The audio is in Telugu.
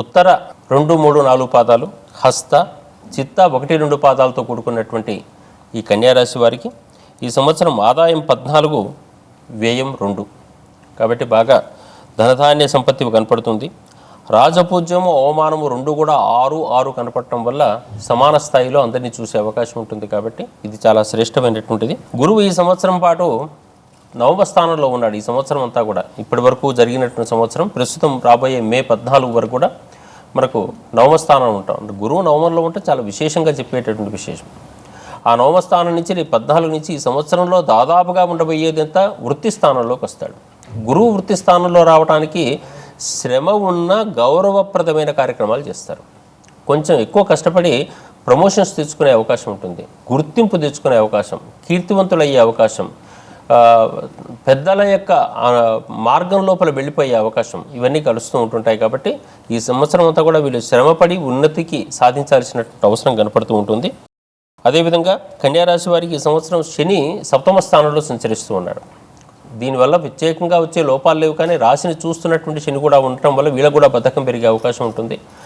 ఉత్తర 2, 3, 4 పాదాలు, హస్త, చిత్త 1, 2 పాదాలతో కూడుకున్నటువంటి ఈ కన్యారాశి వారికి ఈ సంవత్సరం ఆదాయం 14, వ్యయం 2. కాబట్టి బాగా ధనధాన్య సంపత్తి కనపడుతుంది. రాజపూజ్యము, అవమానము 2 కూడా 6, 6 కనపడటం వల్ల సమాన స్థాయిలో అందరినీ చూసే అవకాశం ఉంటుంది. కాబట్టి ఇది చాలా శ్రేష్టమైనటువంటిది. గురువు ఈ సంవత్సరం పాటు నవమ స్థానంలో ఉన్నాడు. ఈ సంవత్సరం అంతా కూడా ఇప్పటి వరకు జరిగినటువంటి సంవత్సరం ప్రస్తుతం రాబోయే మే 14 వరకు కూడా మనకు నవమ స్థానం ఉంటాం. గురువు నవమంలో ఉంటే చాలా విశేషంగా చెప్పేటటువంటి విశేషం. ఆ నవమ స్థానం నుంచి 14 నుంచి ఈ సంవత్సరంలో దాదాపుగా ఉండబోయేది అంతా వృత్తి స్థానంలోకి వస్తాడు. గురువు వృత్తి స్థానంలో రావడానికి శ్రమ ఉన్న గౌరవప్రదమైన కార్యక్రమాలు చేస్తారు. కొంచెం ఎక్కువ కష్టపడి ప్రమోషన్స్ తెచ్చుకునే అవకాశం ఉంటుంది, గుర్తింపు తెచ్చుకునే అవకాశం, కీర్తివంతులయ్యే అవకాశం, పెద్దల యొక్క మార్గం లోపల వెళ్ళిపోయే అవకాశం, ఇవన్నీ కలుస్తూ ఉంటుంటాయి. కాబట్టి ఈ సంవత్సరం అంతా కూడా వీళ్ళు శ్రమపడి ఉన్నతికి సాధించాల్సినటువంటి అవసరం కనపడుతూ ఉంటుంది. అదేవిధంగా కన్యారాశి వారికి ఈ సంవత్సరం శని 7వ స్థానంలో సంచరిస్తూ ఉన్నాడు. దీనివల్ల ప్రత్యేకంగా వచ్చే లోపాలు లేవు, కానీ రాశిని చూస్తున్నటువంటి శని కూడా ఉండటం వల్ల వీళ్ళకు కూడా బద్ధకం పెరిగే అవకాశం ఉంటుంది.